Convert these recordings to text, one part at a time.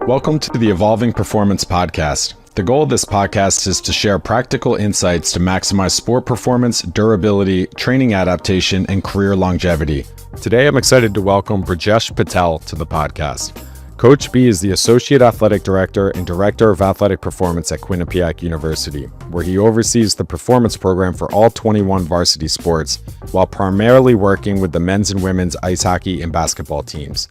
Welcome to the Evolving Performance Podcast. The goal of this podcast is to share practical insights to maximize sport performance, durability, training adaptation, and career longevity. Today, I'm excited to welcome Brijesh Patel to the podcast. Coach B is the Associate Athletic Director and Director of Athletic Performance at Quinnipiac University, where he oversees the performance program for all 21 varsity sports, while primarily working with the men's and women's ice hockey and basketball teams.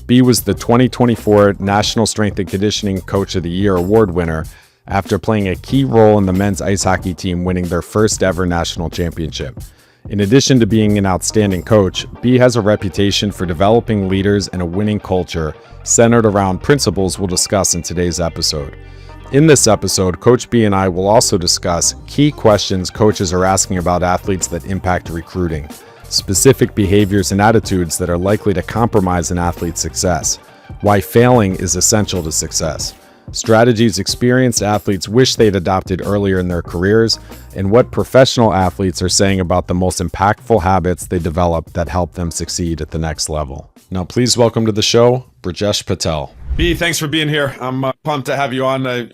B was the 2024 National Strength and Conditioning Coach of the Year award winner after playing a key role in the men's ice hockey team winning their first ever national championship. In addition to being an outstanding coach, B has a reputation for developing leaders and a winning culture centered around principles we'll discuss in today's episode. In this episode, Coach B and I will also discuss key questions coaches are asking about athletes that impact recruiting, specific behaviors and attitudes that are likely to compromise an athlete's success, why failing is essential to success, strategies experienced athletes wish they'd adopted earlier in their careers, and what professional athletes are saying about the most impactful habits they develop that help them succeed at the next level. Now, please welcome to the show, Brijesh Patel. B, thanks for being here. I'm pumped to have you on. I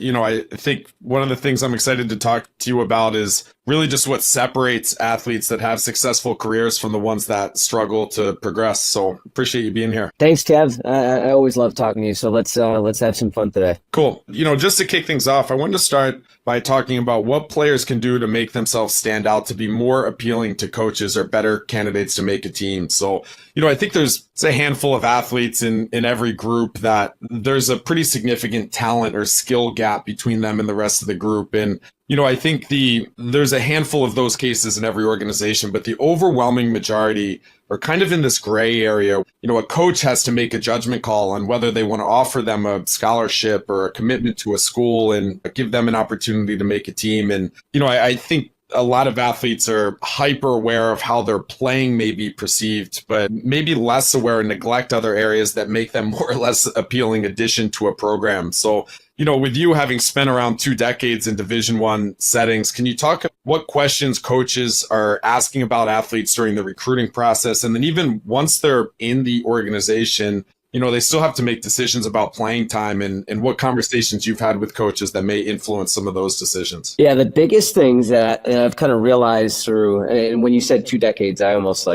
think one of the things I'm excited to talk to you about is really just what separates athletes that have successful careers from the ones that struggle to progress. So appreciate you being here. Thanks, Kev. I always love talking to you. So let's have some fun today. Cool. Just to kick things off, I wanted to start by talking about what players can do to make themselves stand out to be more appealing to coaches or better candidates to make a team. So, I think there's a handful of athletes in every group that there's a pretty significant talent or skill gap between them and the rest of the group. And I think there's a handful of those cases in every organization, but the overwhelming majority are kind of in this gray area. A coach has to make a judgment call on whether they want to offer them a scholarship or a commitment to a school and give them an opportunity to make a team. And, I think a lot of athletes are hyper aware of how their playing may be perceived, but maybe less aware and neglect other areas that make them more or less appealing addition to a program. So, with you having spent around 2 decades in Division I settings, can you talk about what questions coaches are asking about athletes during the recruiting process? And then even once they're in the organization, they still have to make decisions about playing time and what conversations you've had with coaches that may influence some of those decisions. Yeah, the biggest things that I've kind of realized through, and when you said 2 decades, I almost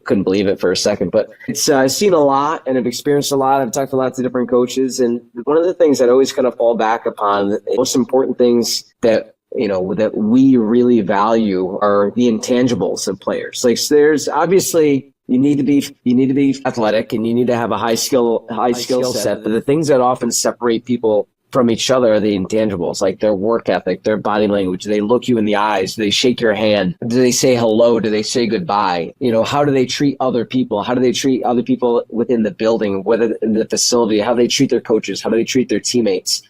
couldn't believe it for a second, but I've seen a lot and I've experienced a lot. I've talked to lots of different coaches. And one of the things that I always kind of fall back upon, the most important things that that we really value are the intangibles of players. Like, so there's obviously you need to be athletic and you need to have a high skill set. But the things that often separate people from each other are the intangibles, like their work ethic, their body language. Do they look you in the eyes? Do they shake your hand? Do they say hello? Do they say goodbye? How do they treat other people? How do they treat other people within the building, whether in the facility? How do they treat their coaches? How do they treat their teammates?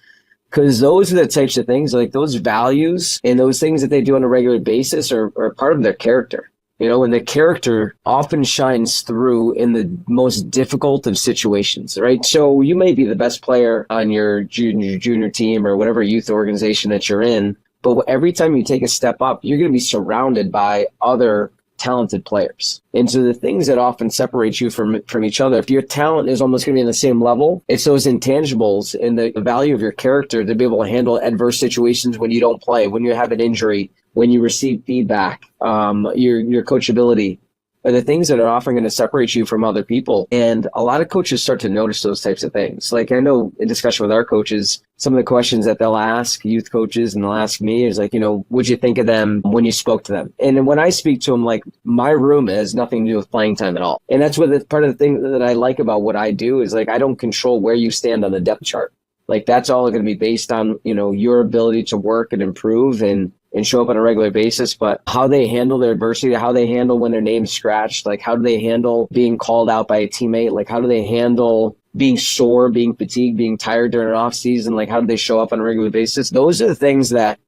Because those are the types of things, like those values and those things that they do on a regular basis are part of their character. And the character often shines through in the most difficult of situations, right? So you may be the best player on your junior team or whatever youth organization that you're in, but every time you take a step up, you're going to be surrounded by other talented players. And so the things that often separate you from each other, if your talent is almost going to be on the same level, it's those intangibles and the value of your character to be able to handle adverse situations when you don't play, when you have an injury, when you receive feedback, your coachability are the things that are often going to separate you from other people. And a lot of coaches start to notice those types of things. Like, I know in discussion with our coaches, some of the questions that they'll ask youth coaches and they'll ask me is like, what'd you think of them when you spoke to them? And when I speak to them, like, my room has nothing to do with playing time at all. And that's part of the thing that I like about what I do is, like, I don't control where you stand on the depth chart. Like, that's all going to be based on, your ability to work and improve and show up on a regular basis, but how they handle their adversity, how they handle when their name's scratched, like how do they handle being called out by a teammate, like how do they handle being sore, being fatigued, being tired during an off season, like how do they show up on a regular basis? Those are the things that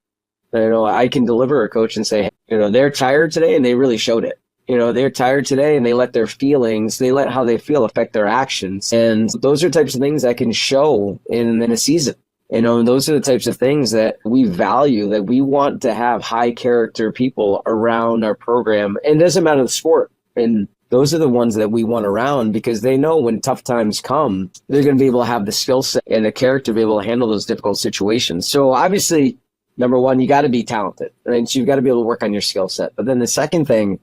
I can deliver a coach and say, they're tired today and they really showed it. They're tired today and they let how they feel affect their actions. And those are types of things I can show in a season. Those are the types of things that we value, that we want to have high character people around our program. And it doesn't matter the sport. And those are the ones that we want around, because they know when tough times come, they're going to be able to have the skill set and the character to be able to handle those difficult situations. So obviously, number one, you got to be talented, right? So you've got to be able to work on your skill set. But then the second thing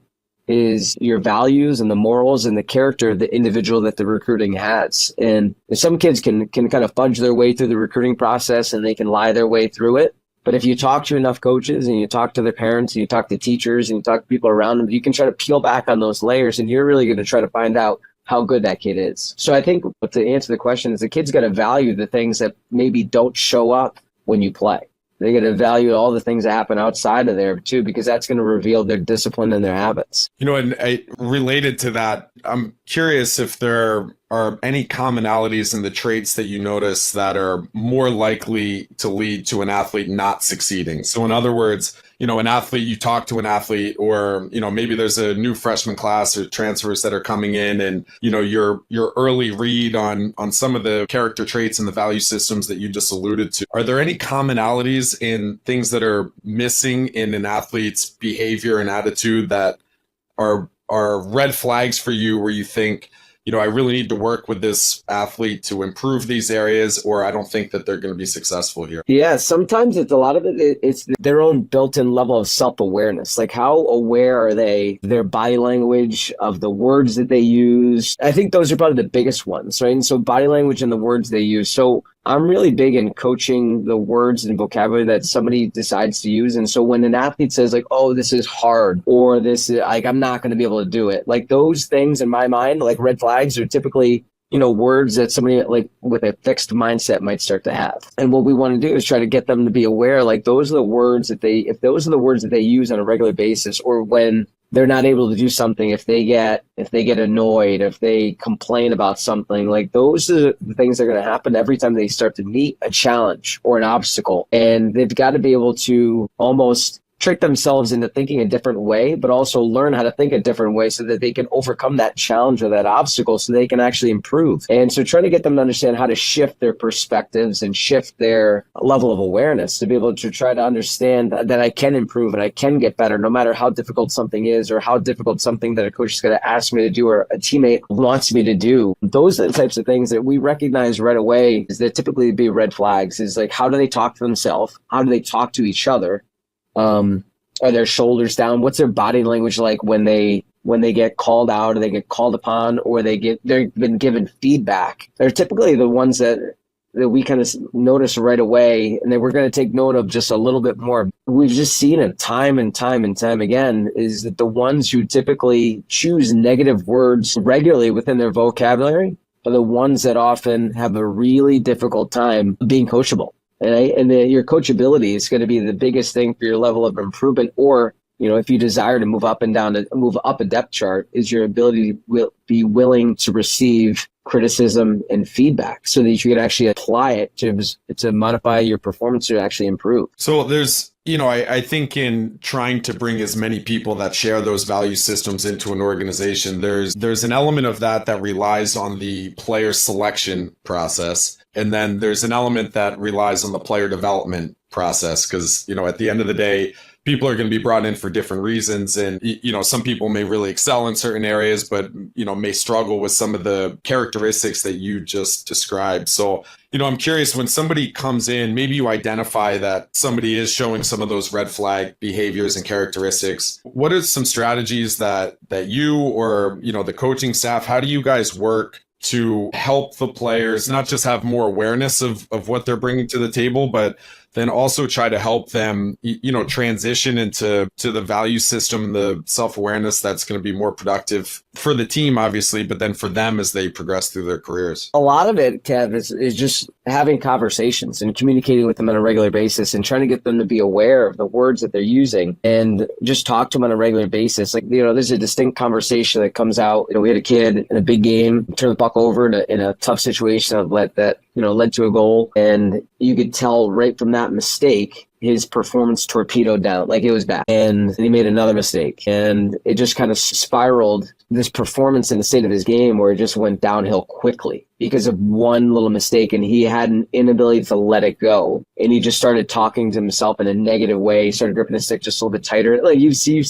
is your values and the morals and the character of the individual that the recruiting has. And some kids can kind of fudge their way through the recruiting process and they can lie their way through it. But if you talk to enough coaches and you talk to their parents and you talk to teachers and you talk to people around them, you can try to peel back on those layers, and you're really going to try to find out how good that kid is. So I think to answer the question is the kid's got to value the things that maybe don't show up when you play. They got to value all the things that happen outside of there too, because that's going to reveal their discipline and their habits. And related to that, I'm curious if there are any commonalities in the traits that you notice that are more likely to lead to an athlete not succeeding. So in other words, an athlete, you talk to an athlete, or, maybe there's a new freshman class or transfers that are coming in, and, your early read on some of the character traits and the value systems that you just alluded to. Are there any commonalities in things that are missing in an athlete's behavior and attitude that are red flags for you, where you think, I really need to work with this athlete to improve these areas, or I don't think that they're going to be successful here? Yeah, sometimes it's a lot of it's their own built-in level of self-awareness. Like, how aware are they of their body language, of the words that they use? I think those are probably the biggest ones, right? And so body language and the words they use. So I'm really big in coaching the words and vocabulary that somebody decides to use. And so when an athlete says like, oh, this is hard, or this is like, I'm not going to be able to do it, like those things in my mind, like red flags, are typically, words that somebody like with a fixed mindset might start to have. And what we want to do is try to get them to be aware, like those are the words that if those are the words that they use on a regular basis, or when they're not able to do something, if they get annoyed, if they complain about something, like those are the things that are going to happen every time they start to meet a challenge or an obstacle. And they've got to be able to almost trick themselves into thinking a different way, but also learn how to think a different way so that they can overcome that challenge or that obstacle so they can actually improve. And so trying to get them to understand how to shift their perspectives and shift their level of awareness to be able to try to understand that I can improve and I can get better no matter how difficult something is, or how difficult something that a coach is going to ask me to do or a teammate wants me to do. Those are the types of things that we recognize right away is that typically be red flags. Is like, how do they talk to themselves? How do they talk to each other? Are their shoulders down? What's their body language like when they get called out, or they get called upon, or they've been given feedback? They're typically the ones that we kind of notice right away, and then we're going to take note of just a little bit more. We've just seen it time and time and time again, is that the ones who typically choose negative words regularly within their vocabulary are the ones that often have a really difficult time being coachable. And your coachability is going to be the biggest thing for your level of improvement, or, if you desire to move up a depth chart, is your ability to be willing to receive criticism and feedback so that you can actually apply it to modify your performance to actually improve. So there's, I think in trying to bring as many people that share those value systems into an organization, there's an element of that relies on the player selection process. And then there's an element that relies on the player development process, because, at the end of the day, people are going to be brought in for different reasons. And, some people may really excel in certain areas, but, may struggle with some of the characteristics that you just described. So, I'm curious, when somebody comes in, maybe you identify that somebody is showing some of those red flag behaviors and characteristics. What are some strategies that you or, the coaching staff, how do you guys work to help the players not just have more awareness of what they're bringing to the table, but then also try to help them, transition into the value system, the self-awareness that's going to be more productive for the team, obviously, but then for them as they progress through their careers? A lot of it, Kev, is just having conversations and communicating with them on a regular basis and trying to get them to be aware of the words that they're using and just talk to them on a regular basis. Like, there's a distinct conversation that comes out. We had a kid in a big game turn the puck over in a tough situation that led to a goal. And you could tell right from that mistake, his performance torpedoed down, like it was bad. And he made another mistake. And it just kind of spiraled this performance in the state of his game where it just went downhill quickly because of one little mistake. And he had an inability to let it go. And he just started talking to himself in a negative way. He started gripping the stick just a little bit tighter. Like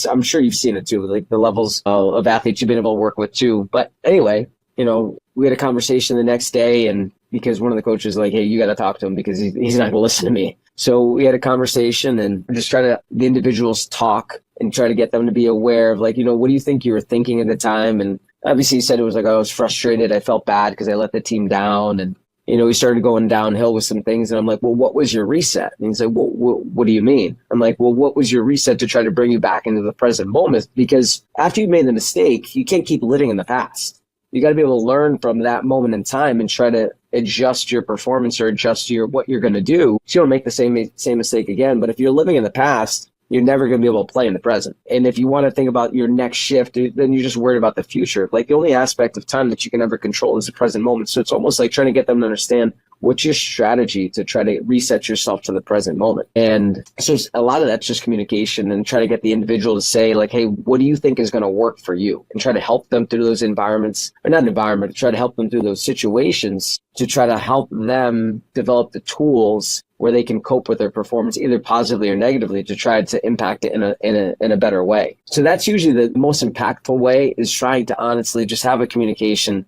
I'm sure you've seen it too, like the levels of athletes you've been able to work with too. But anyway, we had a conversation the next day, and because one of the coaches was like, hey, you got to talk to him because he's not going to listen to me. So we had a conversation and just try to the individuals talk and try to get them to be aware of like, what do you think you were thinking at the time? And obviously he said it was like, I was frustrated. I felt bad because I let the team down. And, we started going downhill with some things. And I'm like, well, what was your reset? And he's like, well, what do you mean? I'm like, well, what was your reset to try to bring you back into the present moment? Because after you've made the mistake, you can't keep living in the past. You got to be able to learn from that moment in time and try to adjust your performance or adjust what you're going to do so you don't make the same mistake again. But if you're living in the past, you're never going to be able to play in the present. And if you want to think about your next shift, then you're just worried about the future. Like the only aspect of time that you can ever control is the present moment. So it's almost like trying to get them to understand what's your strategy to try to reset yourself to the present moment. And so a lot of that's just communication and try to get the individual to say like, hey, what do you think is going to work for you? And try to help them through those environments, or not environment, try to help them through those situations to try to help them develop the tools where they can cope with their performance either positively or negatively to try to impact it in a better way. So that's usually the most impactful way, is trying to honestly just have a communication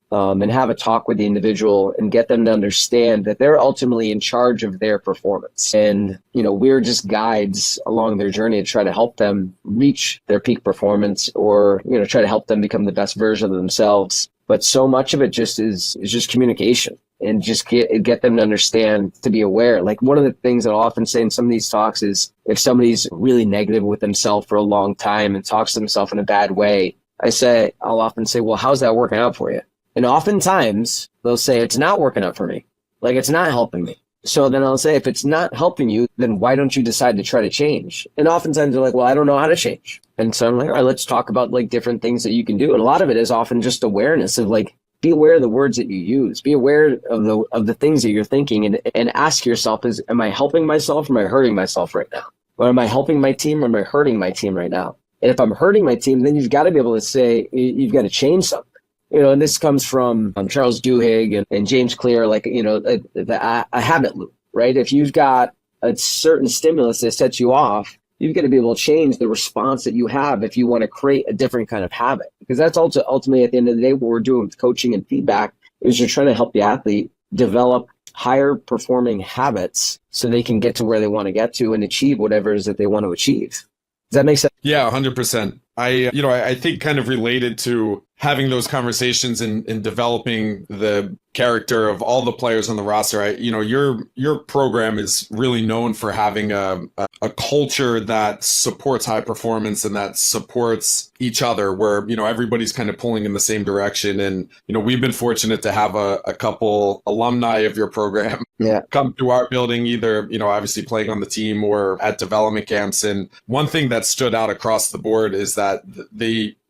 and have a talk with the individual and get them to understand that they're ultimately in charge of their performance. And, we're just guides along their journey to try to help them reach their peak performance or, try to help them become the best version of themselves. But so much of it just is just communication and just get them to understand, to be aware. Like one of the things that I'll often say in some of these talks is if somebody's really negative with themselves for a long time and talks to themselves in a bad way, I'll often say, well, how's that working out for you? And oftentimes they'll say, it's not working out for me. Like it's not helping me. So then I'll say, if it's not helping you, then why don't you decide to try to change? And oftentimes they're like, well, I don't know how to change. And so I'm like, all right, let's talk about like different things that you can do. And a lot of it is often just awareness of like, be aware of the words that you use, be aware of the things that you're thinking and ask yourself am I helping myself or am I hurting myself right now? Or am I helping my team or am I hurting my team right now? And if I'm hurting my team, then you've got to be able to say, you've got to change something. And this comes from Charles Duhigg and James Clear, a habit loop, right? If you've got a certain stimulus that sets you off, you've got to be able to change the response that you have if you want to create a different kind of habit. Because that's ultimately at the end of the day, what we're doing with coaching and feedback is you're trying to help the athlete develop higher performing habits so they can get to where they want to get to and achieve whatever it is that they want to achieve. Does that make sense? Yeah, 100%. I think kind of related to having those conversations and developing the character of all the players on the roster. Your program is really known for having a culture that supports high performance and that supports each other, where everybody's kind of pulling in the same direction. And we've been fortunate to have a couple alumni of your program come through our building, either obviously playing on the team or at development camps. And one thing that stood out across the board is that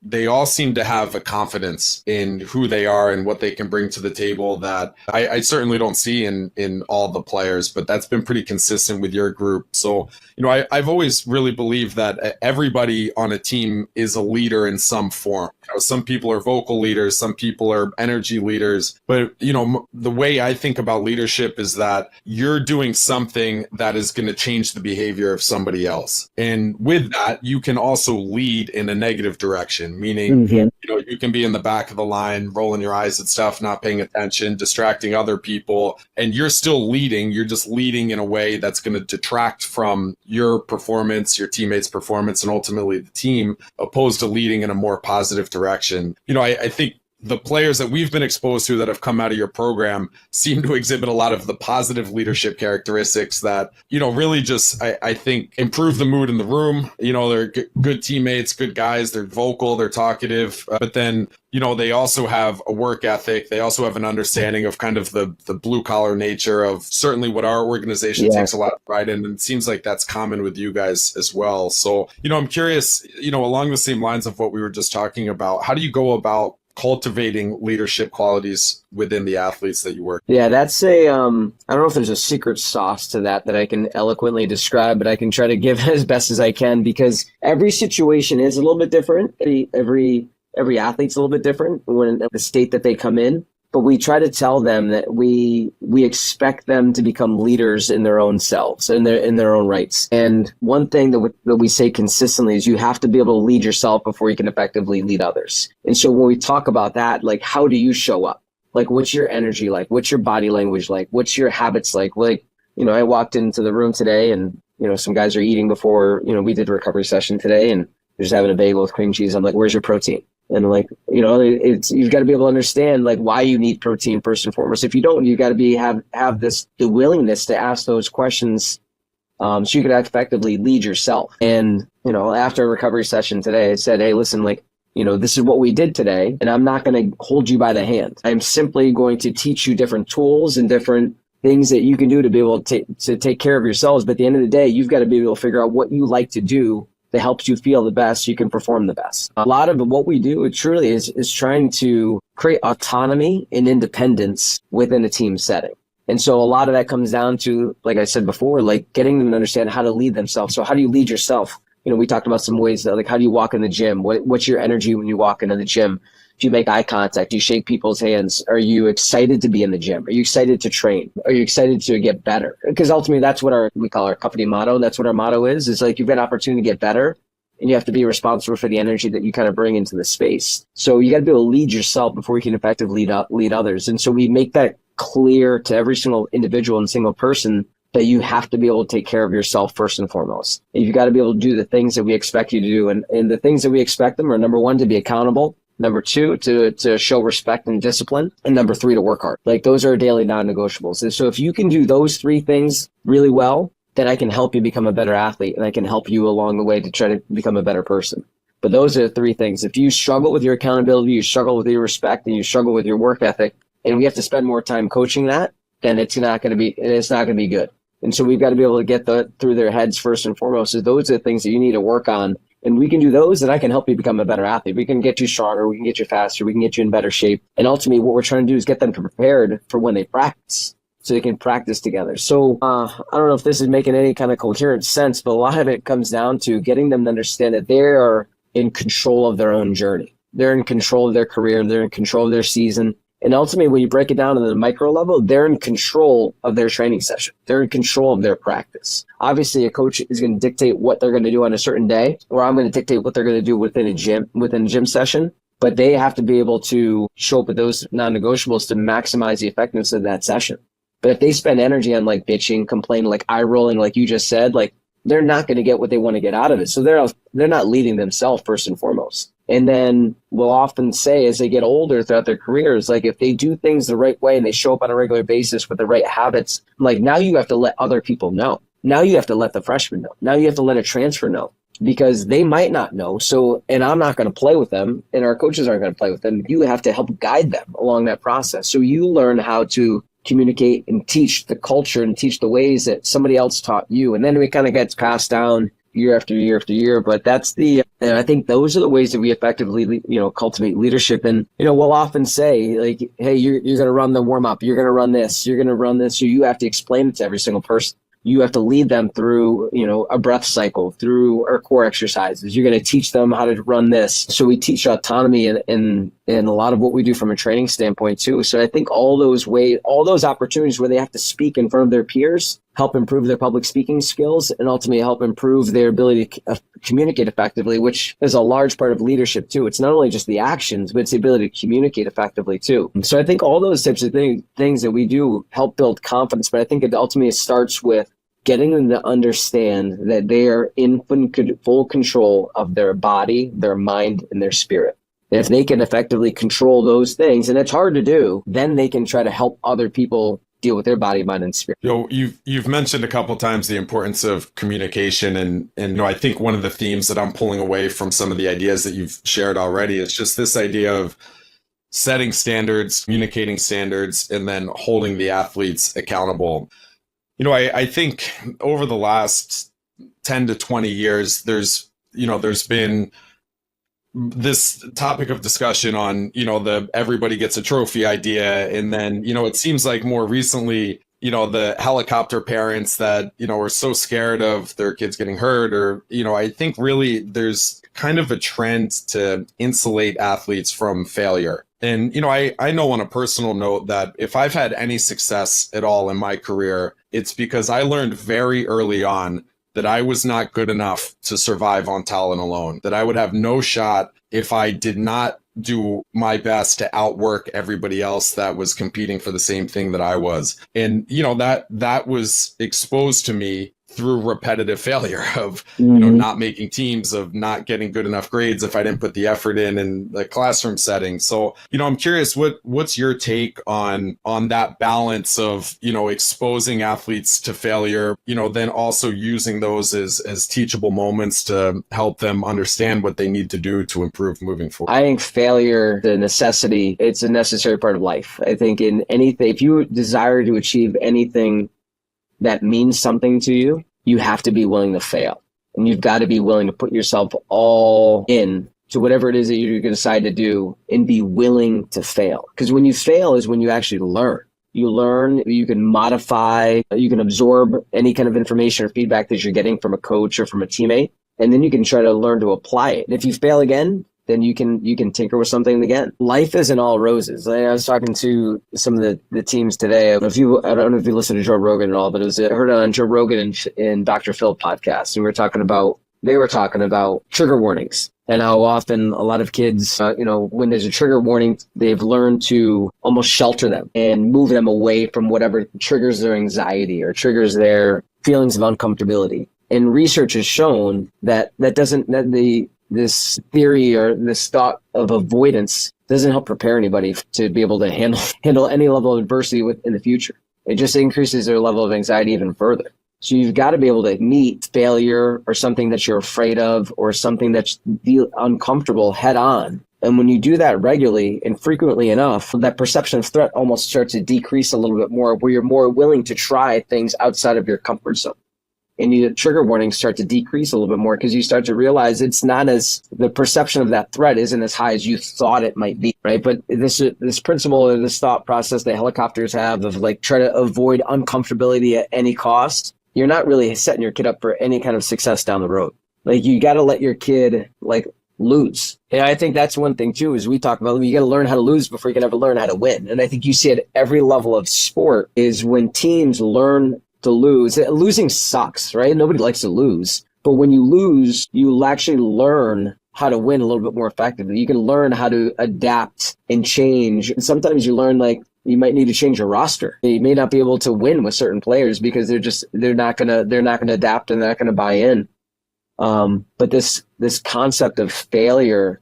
they all seem to have a confidence in who they are and what they can bring to the table that I certainly don't see in all the players, but that's been pretty consistent with your group. So, I've always really believed that everybody on a team is a leader in some form. Some people are vocal leaders, some people are energy leaders, but the way I think about leadership is that you're doing something that is going to change the behavior of somebody else. And with that, you can also lead in a negative direction, meaning, you can be in the back of the line, rolling your eyes at stuff, not paying attention, distracting other people, and you're still leading. You're just leading in a way that's going to detract from your performance, your teammates' performance, and ultimately the team, opposed to leading in a more positive direction. I think the players that we've been exposed to that have come out of your program seem to exhibit a lot of the positive leadership characteristics that, really just, I think, improve the mood in the room. They're good teammates, good guys, they're vocal, they're talkative, but then, they also have a work ethic. They also have an understanding of kind of the blue collar nature of certainly what our organization takes a lot of pride in. And it seems like that's common with you guys as well. So, I'm curious, along the same lines of what we were just talking about, how do you go about cultivating leadership qualities within the athletes that you work with? Yeah, that's a, I don't know if there's a secret sauce to that I can eloquently describe, but I can try to give as best as I can, because every situation is a little bit different. Every athlete's a little bit different when the state that they come in. But we try to tell them that we expect them to become leaders in their own selves, in their own rights. And one thing that we say consistently is you have to be able to lead yourself before you can effectively lead others. And so when we talk about that, like, how do you show up? Like, what's your energy like? What's your body language like? What's your habits like? Like, I walked into the room today and, some guys are eating before, we did a recovery session today and they're just having a bagel with cream cheese. I'm like, where's your protein? And like, you've got to be able to understand like why you need protein first and foremost. If you don't, you've got to have the willingness to ask those questions, so you can effectively lead yourself. And, after a recovery session today, I said, hey, listen, like, this is what we did today, and I'm not going to hold you by the hand. I'm simply going to teach you different tools and different things that you can do to be able to take care of yourselves. But at the end of the day, you've got to be able to figure out what you like to do that helps you feel the best so you can perform the best. A lot of what we do, it truly is trying to create autonomy and independence within a team setting. And so a lot of that comes down to, like I said before, like getting them to understand how to lead themselves. So how do you lead yourself? We talked about some ways that, like, how do you walk in the gym? What's your energy when you walk into the gym? Do you make eye contact? Do you shake people's hands? Are you excited to be in the gym? Are you excited to train? Are you excited to get better? Because ultimately that's what we call our company motto. That's what our motto is. It's like, you've got an opportunity to get better and you have to be responsible for the energy that you kind of bring into the space. So you got to be able to lead yourself before you can effectively lead others. And so we make that clear to every single individual and single person that you have to be able to take care of yourself first and foremost. And you've got to be able to do the things that we expect you to do. And the things that we expect them are, number one, to be accountable. Number two, to show respect and discipline. And number three, to work hard. Like, those are daily non-negotiables. And so if you can do those three things really well, then I can help you become a better athlete, and I can help you along the way to try to become a better person. But those are the three things. If you struggle with your accountability, you struggle with your respect, and you struggle with your work ethic, and we have to spend more time coaching that, then it's not going to be good. And so we've got to be able to get through their heads first and foremost. So those are the things that you need to work on. And we can do those, and I can help you become a better athlete. We can get you stronger. We can get you faster. We can get you in better shape. And ultimately, what we're trying to do is get them prepared for when they practice, so they can practice together. So I don't know if this is making any kind of coherent sense, but a lot of it comes down to getting them to understand that they are in control of their own journey. They're in control of their career. They're in control of their season. And ultimately, when you break it down to the micro level, they're in control of their training session. They're in control of their practice. Obviously, a coach is going to dictate what they're going to do on a certain day, or I'm going to dictate what they're going to do within a gym session. But they have to be able to show up with those non-negotiables to maximize the effectiveness of that session. But if they spend energy on like bitching, complaining, like eye rolling, like you just said, like, they're not going to get what they want to get out of it. So they're not leading themselves first and foremost. And then we'll often say, as they get older throughout their careers, like, if they do things the right way and they show up on a regular basis with the right habits, like, now you have to let other people know. Now you have to let the freshman know. Now you have to let a transfer know, because they might not know. So, and I'm not going to play with them, and our coaches aren't going to play with them. You have to help guide them along that process. So you learn how to communicate and teach the culture and teach the ways that somebody else taught you. And then it kind of gets passed down year after year after year. But and I think those are the ways that we effectively, cultivate leadership. And, we'll often say, like, hey, you're going to run the warm up. You're going to run this. You're going to run this. So you have to explain it to every single person. You have to lead them through, a breath cycle, through our core exercises. You're going to teach them how to run this. So we teach autonomy in a lot of what we do from a training standpoint too. So I think all those opportunities where they have to speak in front of their peers help improve their public speaking skills and ultimately help improve their ability to communicate effectively, which is a large part of leadership too. It's not only just the actions, but it's the ability to communicate effectively too. So I think all those types of things that we do help build confidence, but I think it ultimately starts with getting them to understand that they are in full control of their body, their mind, and their spirit. And if they can effectively control those things, and it's hard to do, then they can try to help other people deal with their body, mind, and spirit. You've mentioned a couple of times the importance of communication, and I think one of the themes that I'm pulling away from some of the ideas that you've shared already is just this idea of setting standards, communicating standards, and then holding the athletes accountable. I think over the last 10 to 20 years, there's been this topic of discussion on, the everybody gets a trophy idea. And then, it seems like more recently, the helicopter parents that, are so scared of their kids getting hurt or, I think really there's kind of a trend to insulate athletes from failure. And, I know on a personal note that if I've had any success at all in my career, it's because I learned very early on that I was not good enough to survive on talent alone, that I would have no shot if I did not do my best to outwork everybody else that was competing for the same thing that I was. And, that was exposed to me through repetitive failure of, not making teams, of not getting good enough grades if I didn't put the effort in the classroom setting. So, I'm curious, what's your take on that balance of, exposing athletes to failure, then also using those as teachable moments to help them understand what they need to do to improve moving forward? I think failure, the necessity, it's a necessary part of life. I think in anything, if you desire to achieve anything that means something to you, you have to be willing to fail. And you've got to be willing to put yourself all in to whatever it is that you're going to decide to do and be willing to fail. Because when you fail is when you actually learn. You learn, you can modify, you can absorb any kind of information or feedback that you're getting from a coach or from a teammate. And then you can try to learn to apply it. And if you fail again, then you can tinker with something again. Life isn't all roses. I was talking to some of the teams today. I don't know if you listen to Joe Rogan at all, but I heard it on Joe Rogan and Dr. Phil podcast. And they were talking about trigger warnings and how often a lot of kids, when there's a trigger warning, they've learned to almost shelter them and move them away from whatever triggers their anxiety or triggers their feelings of uncomfortability. And research has shown that this theory or this thought of avoidance doesn't help prepare anybody to be able to handle any level of adversity in the future. It just increases their level of anxiety even further. So you've got to be able to meet failure or something that you're afraid of or something that's uncomfortable head on. And when you do that regularly and frequently enough, that perception of threat almost starts to decrease a little bit more, where you're more willing to try things outside of your comfort zone. And your trigger warnings start to decrease a little bit more because you start to realize the perception of that threat isn't as high as you thought it might be, right? But this principle or this thought process that helicopters have of try to avoid uncomfortability at any cost, you're not really setting your kid up for any kind of success down the road. You got to let your kid lose. And I think that's one thing too, is we talk about, you got to learn how to lose before you can ever learn how to win. And I think you see it at every level of sport is when teams learn to lose. Losing sucks, right? Nobody likes to lose. But when you lose, you actually learn how to win a little bit more effectively. You can learn how to adapt and change. And sometimes you learn you might need to change your roster. You may not be able to win with certain players because they're not gonna adapt and they're not gonna buy in. But this concept of failure,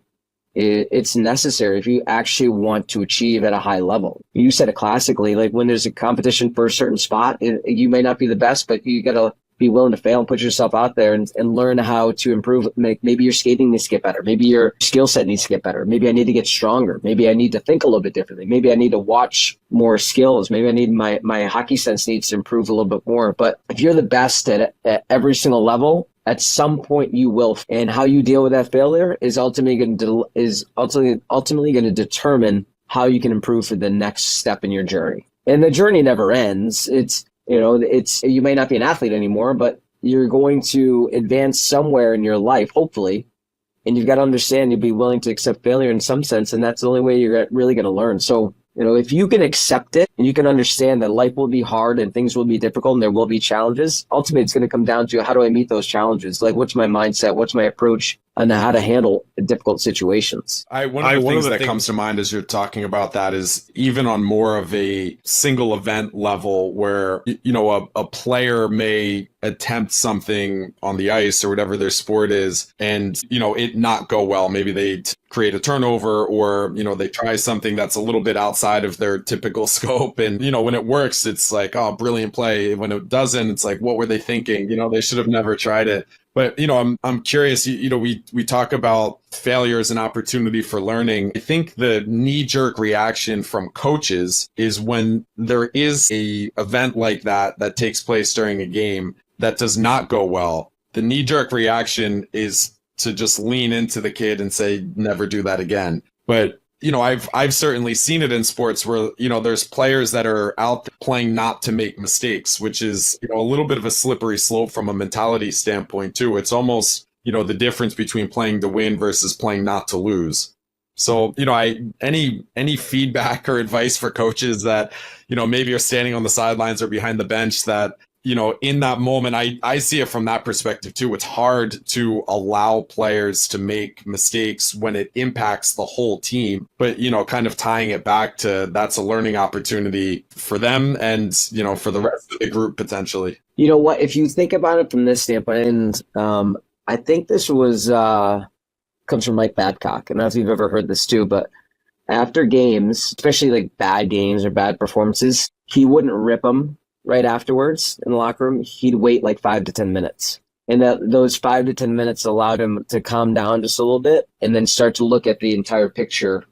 it's necessary if you actually want to achieve at a high level. You said it classically, when there's a competition for a certain spot, you may not be the best, but you got to be willing to fail and put yourself out there and learn how to improve. Maybe your skating needs to get better. Maybe your skill set needs to get better. Maybe I need to get stronger. Maybe I need to think a little bit differently. Maybe I need to watch more skills. Maybe I need my hockey sense needs to improve a little bit more. But if you're the best at every single level, at some point you will, and how you deal with that failure is ultimately going to determine how you can improve for the next step in your journey. And the journey never ends. You may not be an athlete anymore, but you're going to advance somewhere in your life, hopefully. And you've got to understand you'll be willing to accept failure in some sense, and that's the only way you're really going to learn. So, if you can accept it and you can understand that life will be hard and things will be difficult and there will be challenges, ultimately it's going to come down to how do I meet those challenges? What's my mindset? What's my approach on how to handle difficult situations? One of the things that comes to mind as you're talking about that is even on more of a single event level where, a player may attempt something on the ice or whatever their sport is and, it not go well. Maybe they create a turnover or, they try something that's a little bit outside of their typical scope. And, when it works, it's oh, brilliant play. When it doesn't, it's what were they thinking? They should have never tried it. But, I'm curious, we talk about failure as an opportunity for learning. I think the knee-jerk reaction from coaches is when there is a event like that takes place during a game that does not go well. The knee-jerk reaction is to just lean into the kid and say, never do that again. But I've certainly seen it in sports where, there's players that are out playing not to make mistakes, which is, a little bit of a slippery slope from a mentality standpoint too. It's almost, the difference between playing to win versus playing not to lose. So, any feedback or advice for coaches that, maybe are standing on the sidelines or behind the bench that, in that moment, I see it from that perspective too. It's hard to allow players to make mistakes when it impacts the whole team, but, kind of tying it back to that's a learning opportunity for them and, for the rest of the group potentially. You know what, if you think about it from this standpoint, and I think this was, comes from Mike Babcock. I don't know if you've ever heard this too, but after games, especially like bad games or bad performances, he wouldn't rip them right afterwards in the locker room. He'd wait like 5 to 10 minutes. And those 5 to 10 minutes allowed him to calm down just a little bit and then start to look at the entire picture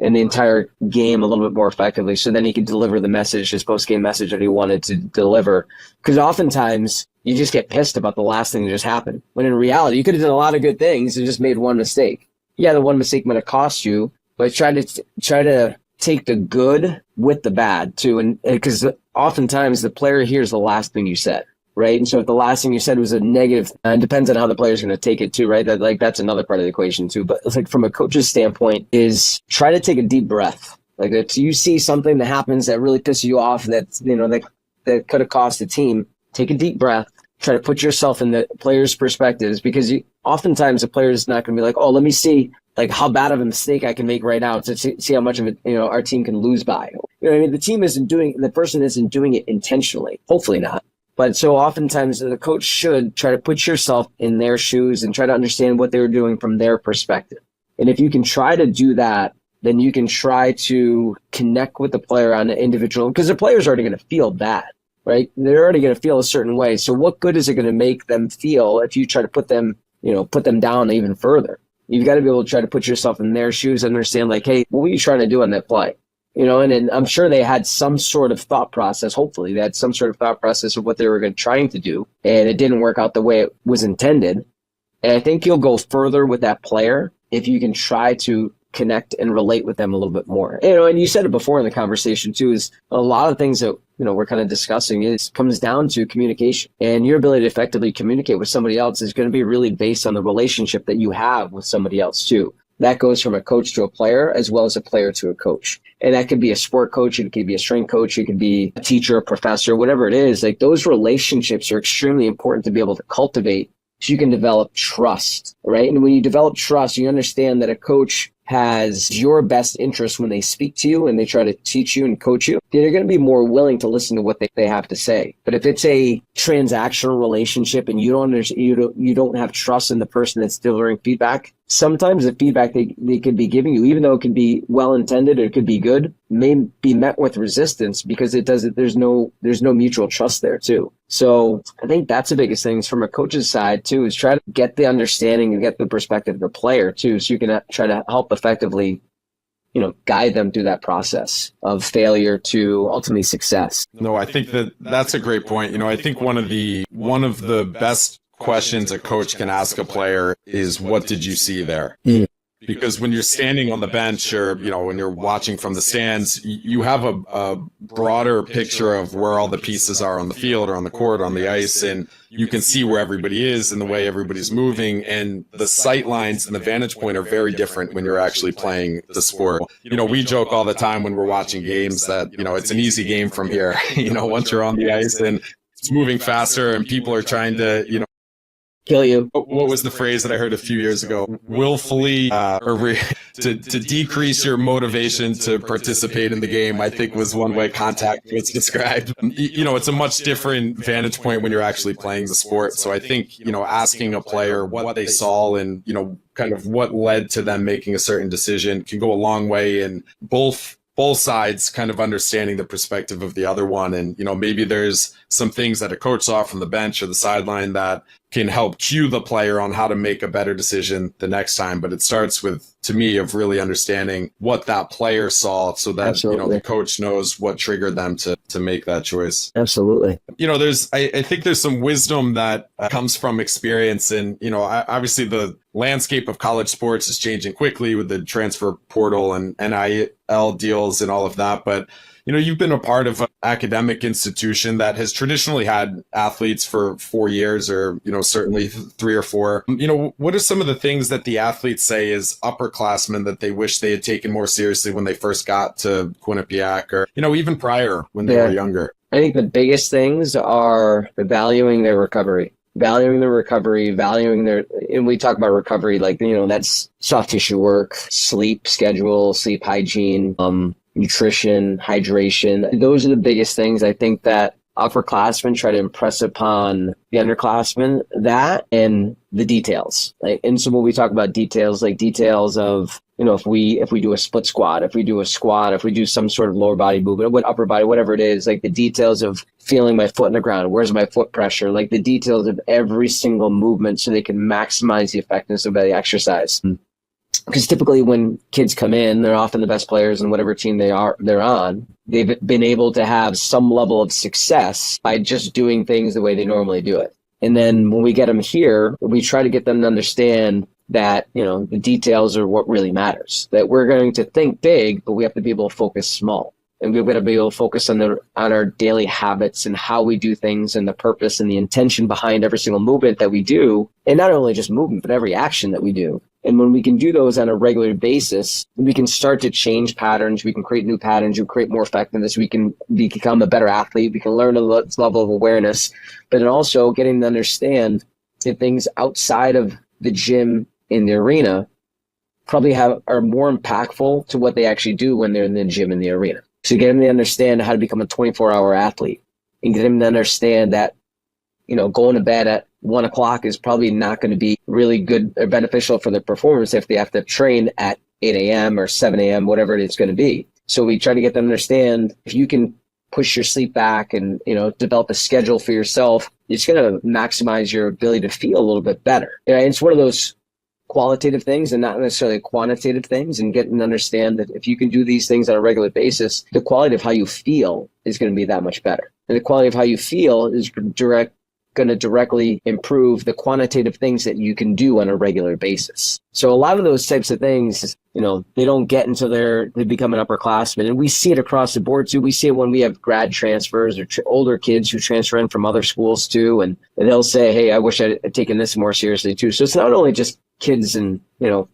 and the entire game a little bit more effectively. So then he could deliver the message, his post-game message that he wanted to deliver. Because oftentimes you just get pissed about the last thing that just happened. When in reality, you could have done a lot of good things and just made one mistake. Yeah, the one mistake might have cost you, but try to take the good with the bad too. And because oftentimes the player hears the last thing you said, right? And so if the last thing you said was a negative, and it depends on how the player's going to take it too, right? That's another part of the equation too. But it's like from a coach's standpoint is try to take a deep breath. Like if you see something that happens that really pisses you off, that could have cost the team, take a deep breath. Try to put yourself in the player's perspectives, because oftentimes the player is not going to be like, oh, let me see like how bad of a mistake I can make right now to see how much of it, our team can lose by. You know what I mean? The person isn't doing it intentionally. Hopefully not. But so oftentimes the coach should try to put yourself in their shoes and try to understand what they were doing from their perspective. And if you can try to do that, then you can try to connect with the player on an individual, because the player's already going to feel bad. Right? They're already going to feel a certain way. So what good is it going to make them feel if you try to put them down even further? You've got to be able to try to put yourself in their shoes and understand like, hey, what were you trying to do on that play? And I'm sure they had some sort of thought process. Hopefully they had some sort of thought process of what they were trying to do, and it didn't work out the way it was intended. And I think you'll go further with that player if you can try to connect and relate with them a little bit more. And you said it before in the conversation too, is a lot of things that, we're kind of discussing comes down to communication, and your ability to effectively communicate with somebody else is going to be really based on the relationship that you have with somebody else too. That goes from a coach to a player as well as a player to a coach. And that could be a sport coach. It could be a strength coach. It could be a teacher, a professor, whatever it is. Like those relationships are extremely important to be able to cultivate so you can develop trust, right? And when you develop trust, you understand that a coach has your best interest when they speak to you and they try to teach you and coach you. They're going to be more willing to listen to what they have to say. But if it's a transactional relationship and you don't have trust in the person that's delivering feedback, sometimes the feedback they could be giving you, even though it could be well intended or it could be good, may be met with resistance because there's no mutual trust there too. So I think that's the biggest thing from a coach's side too, is try to get the understanding and get the perspective of the player too, so you can try to help effectively guide them through that process of failure to ultimately success. No, I think that's a great point. I think one of the best questions a coach can ask a player is, what did you see there? Because when you're standing on the bench or, when you're watching from the stands, you have a broader picture of where all the pieces are on the field or on the court, or on the ice, and you can see where everybody is and the way everybody's moving. And the sight lines and the vantage point are very different when you're actually playing the sport. We joke all the time when we're watching games that, it's an easy game from here. Once you're on the ice and it's moving faster and people are trying to, kill you. What was the phrase that I heard a few years ago? Willfully, to decrease your motivation to participate in the game, I think was one way contact was described. It's a much different vantage point when you're actually playing the sport. So I think, asking a player what they saw and, kind of what led to them making a certain decision can go a long way in both sides kind of understanding the perspective of the other one. And, maybe there's some things that a coach saw from the bench or the sideline that can help cue the player on how to make a better decision the next time. But it starts with, to me, of really understanding what that player saw so that, Absolutely. The coach knows what triggered them to make that choice. Absolutely. I think there's some wisdom that comes from experience. And, obviously the landscape of college sports is changing quickly with the transfer portal and NIL deals and all of that. But, you've been a part of an academic institution that has traditionally had athletes for 4 years or, certainly 3 or 4. What are some of the things that the athletes say as upperclassmen that they wish they had taken more seriously when they first got to Quinnipiac or, even prior when they were younger? I think the biggest things are valuing their recovery. Valuing and we talk about recovery, that's soft tissue work, sleep schedule, sleep hygiene, nutrition, hydration. Those are the biggest things I think that upperclassmen try to impress upon the underclassmen, that and the details. And so when we talk about details, details of, if we do a split squat, if we do a squat, if we do some sort of lower body movement, upper body, whatever it is, the details of feeling my foot in the ground, where's my foot pressure, the details of every single movement so they can maximize the effectiveness of the exercise. Because typically when kids come in, they're often the best players in whatever team they're on. They've been able to have some level of success by just doing things the way they normally do it. And then when we get them here, we try to get them to understand that, the details are what really matters. That we're going to think big, but we have to be able to focus small. And we've got to be able to focus on our daily habits and how we do things and the purpose and the intention behind every single movement that we do. And not only just movement, but every action that we do. And when we can do those on a regular basis, we can start to change patterns. We can create new patterns. We create more effectiveness. We can become a better athlete. We can learn a level of awareness, but then also getting to understand that things outside of the gym in the arena probably are more impactful to what they actually do when they're in the gym in the arena. So get them to understand how to become a 24-hour athlete and get them to understand that, going to bed at 1 o'clock is probably not going to be really good or beneficial for their performance if they have to train at 8 a.m. or 7 a.m., whatever it's going to be. So we try to get them to understand if you can push your sleep back and, develop a schedule for yourself, it's going to maximize your ability to feel a little bit better. And it's one of those qualitative things and not necessarily quantitative things, and getting to understand that if you can do these things on a regular basis, the quality of how you feel is going to be that much better. And the quality of how you feel is going to directly improve the quantitative things that you can do on a regular basis. So a lot of those types of things, they don't get until they become an upperclassman. And we see it across the board too. We see it when we have grad transfers or older kids who transfer in from other schools too. And they'll say, hey, I wish I had taken this more seriously too. So it's not only just kids and,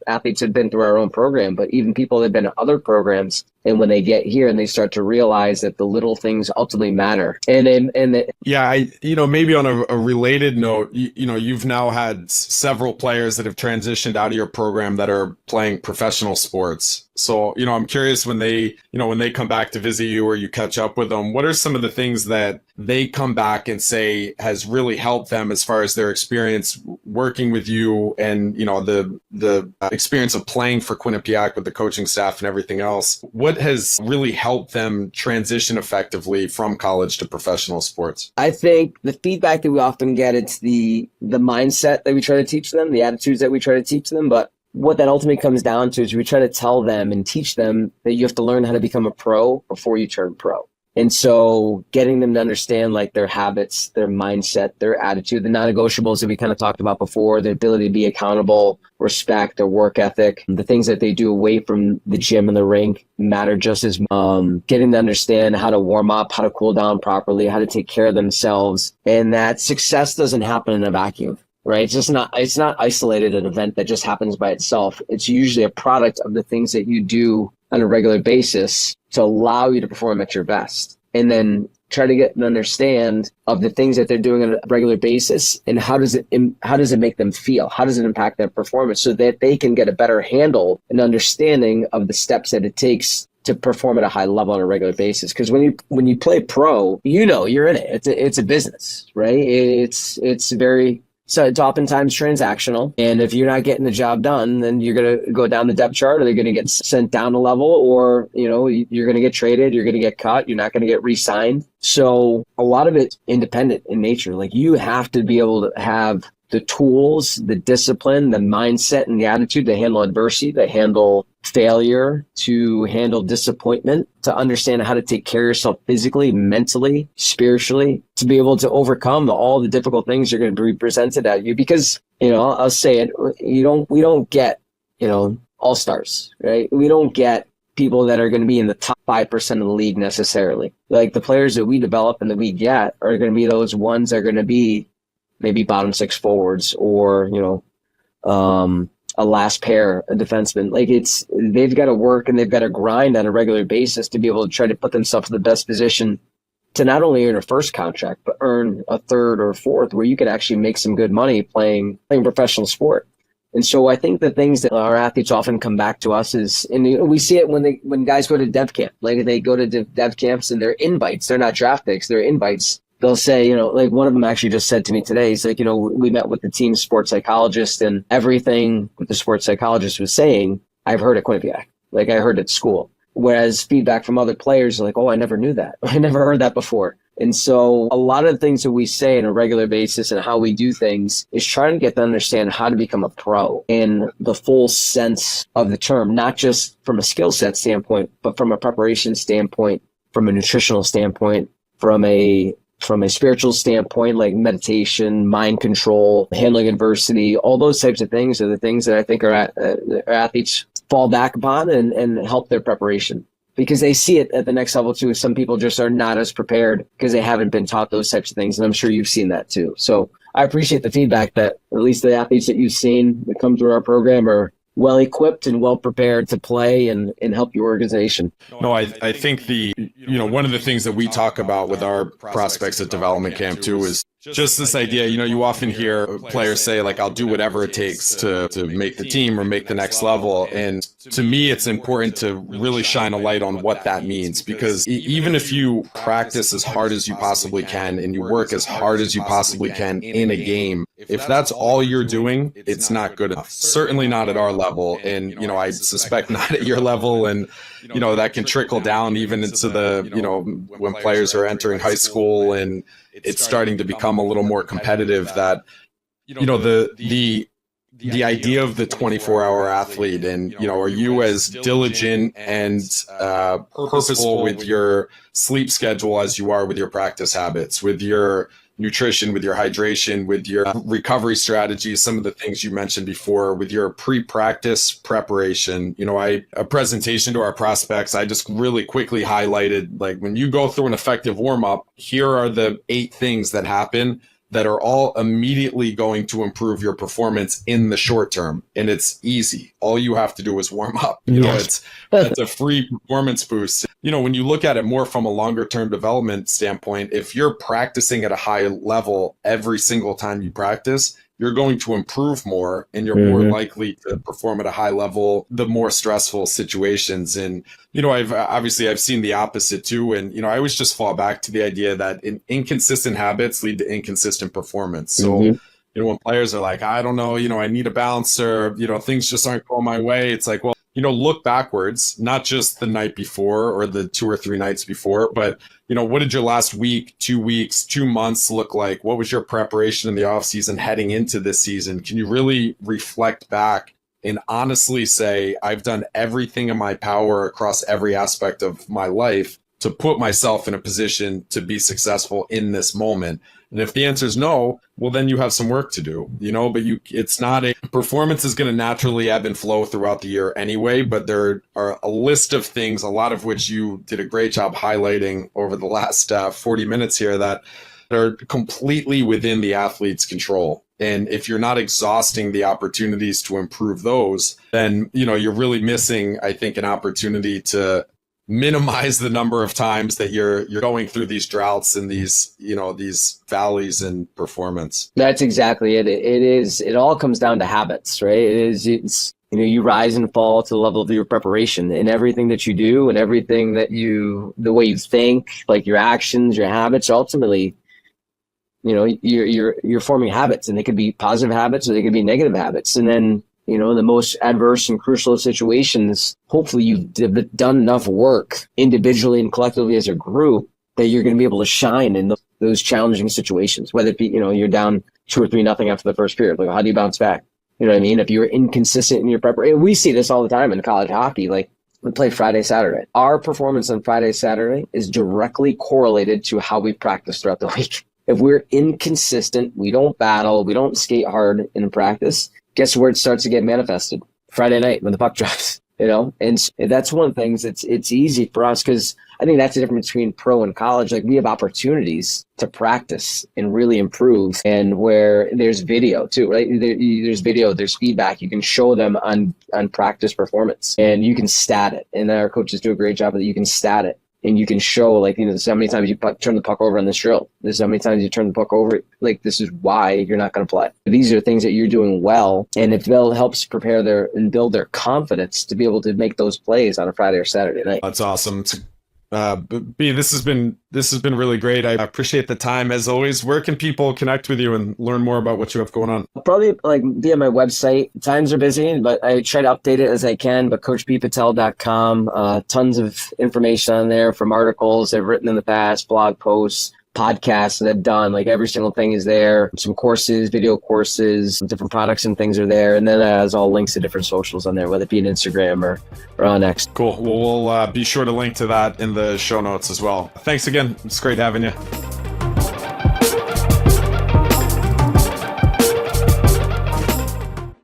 athletes have been through our own program, but even people that have been to other programs. And when they get here and they start to realize that the little things ultimately matter. Yeah, maybe on a related note, you've now had several players that have transitioned out of your program that are playing professional sports. So, I'm curious when they come back to visit you or you catch up with them, what are some of the things that they come back and say has really helped them as far as their experience working with you and, the experience of playing for Quinnipiac with the coaching staff and everything else? What has really helped them transition effectively from college to professional sports? I think the feedback that we often get, it's the mindset that we try to teach them, the attitudes that we try to teach them. But what that ultimately comes down to is we try to tell them and teach them that you have to learn how to become a pro before you turn pro. And so getting them to understand their habits, their mindset, their attitude, the non-negotiables that we kind of talked about before, the ability to be accountable, respect, their work ethic, the things that they do away from the gym and the rink matter just as getting to understand how to warm up, how to cool down properly, how to take care of themselves, and that success doesn't happen in a vacuum. Right? It's not isolated, an event that just happens by itself. It's usually a product of the things that you do on a regular basis to allow you to perform at your best. And then try to get an understand of the things that they're doing on a regular basis and how does it make them feel? How does it impact their performance so that they can get a better handle and understanding of the steps that it takes to perform at a high level on a regular basis. Because when you play pro, you're in it. It's a business, right? So it's oftentimes transactional. And if you're not getting the job done, then you're going to go down the depth chart, or they're going to get sent down a level, or, you're going to get traded, you're going to get cut, you're not going to get re-signed. So a lot of it's independent in nature. You have to be able to have the tools, the discipline, the mindset, and the attitude to handle adversity, to handle failure, to handle disappointment, to understand how to take care of yourself physically, mentally, spiritually, to be able to overcome all the difficult things are going to be presented at you. Because, I'll say it, we don't get, all-stars, right? We don't get people that are going to be in the top 5% of the league necessarily. Like the players that we develop and that we get are going to be those ones that are going to be maybe bottom 6 forwards or, a last pair, a defenseman. Like they've got to work and they've got to grind on a regular basis to be able to try to put themselves in the best position to not only earn a first contract, but earn a third or fourth where you could actually make some good money playing professional sport. And so I think the things that our athletes often come back to us is, and we see it when guys go to dev camp, like they go to dev camps and they're invites, they're not draft picks, they're invites. They'll say, like one of them actually just said to me today, he's like, we met with the team sports psychologist and everything what the sports psychologist was saying, I've heard at Quinnipiac, like I heard at school. Whereas feedback from other players are like, oh, I never knew that. I never heard that before. And so a lot of the things that we say on a regular basis and how we do things is trying to get them to understand how to become a pro in the full sense of the term, not just from a skill set standpoint, but from a preparation standpoint, from a nutritional standpoint, from a spiritual standpoint, like meditation, mind control, handling adversity, all those types of things are the things that I think our athletes fall back upon and help their preparation. Because they see it at the next level too. Some people just are not as prepared because they haven't been taught those types of things. And I'm sure you've seen that too. So I appreciate the feedback that at least the athletes that you've seen that come through our program are well equipped and well prepared to play and help your organization. No, I think one of the things that we talk about with our prospects at development camp too is just this idea, you often hear players say like, I'll do whatever it takes to make the team or make the next level. And to me, it's important to really shine a light on what that means, because even if you practice as hard as you possibly can and you work as hard as you possibly can in a game, if that's all you're doing, it's not good enough. Certainly not at our level. And, I suspect not at your level. And, that can trickle down even into when players are entering high school and it's starting to become a little more competitive, that, the idea of the 24-hour athlete and, are you as diligent and purposeful with your sleep schedule as you are with your practice habits, with your nutrition, with your hydration, with your recovery strategies, some of the things you mentioned before, with your pre-practice preparation. A presentation to our prospects, I just really quickly highlighted, like when you go through an effective warm-up, here are the 8 things that happen that are all immediately going to improve your performance in the short term. And it's easy. All you have to do is warm up. It's a free performance boost. When you look at it more from a longer term development standpoint, if you're practicing at a high level every single time you practice, you're going to improve more and you're more likely to perform at a high level, the more stressful situations. And, I've seen the opposite too. And, I always just fall back to the idea that inconsistent habits lead to inconsistent performance. So, when players are like, I don't know, I need a bouncer, things just aren't going my way. It's like, well, look backwards, not just the night before or the 2 or 3 nights before, but, what did your last week, 2 weeks, 2 months look like? What was your preparation in the off season heading into this season? Can you really reflect back and honestly say, I've done everything in my power across every aspect of my life to put myself in a position to be successful in this moment? And if the answer is no, well, then you have some work to do, but it's not performance is going to naturally ebb and flow throughout the year anyway, but there are a list of things, a lot of which you did a great job highlighting over the last 40 minutes here that are completely within the athlete's control. And if you're not exhausting the opportunities to improve those, then, you're really missing, I think, an opportunity to minimize the number of times that you're going through these droughts and these valleys in performance. That's exactly it. It all comes down to habits, right? It's you rise and fall to the level of your preparation and everything that you do and everything that the way you think, like your actions, your habits, ultimately, you're forming habits, and they could be positive habits or they could be negative habits. And then, the most adverse and crucial situations, hopefully you've done enough work individually and collectively as a group that you're going to be able to shine in those challenging situations, whether it be, you're down 2 or 3-0 after the first period. Like, how do you bounce back? You know what I mean? If you're inconsistent in your preparation, we see this all the time in college hockey. Like, we play Friday, Saturday. Our performance on Friday, Saturday is directly correlated to how we practice throughout the week. If we're inconsistent, we don't battle, we don't skate hard in practice, guess where it starts to get manifested? Friday night when the puck drops, And that's one of the things it's easy for us, because I think that's the difference between pro and college. Like, we have opportunities to practice and really improve, and where there's video too, right? There's video, there's feedback. You can show them on practice performance, and you can stat it. And our coaches do a great job of that. You can stat it. And you can show, like, this is how many times you turn the puck over on this drill. This is how many times you turn the puck over. Like, this is why you're not going to play. These are things that you're doing well. And it helps prepare and build their confidence to be able to make those plays on a Friday or Saturday night. That's awesome. B, this has been really great. I appreciate the time as always. Where can people connect with you and learn more about what you have going on? I'll probably be on my website. Times are busy, but I try to update it as I can. But coachbpatel.com, tons of information on there, from articles I've written in the past, blog posts, podcasts that I've done. Like, every single thing is there. Some courses, video courses, different products and things are there. And then it has all links to different socials on there, whether it be on Instagram or on X. Cool. Well, we'll be sure to link to that in the show notes as well. Thanks again. It's great having you.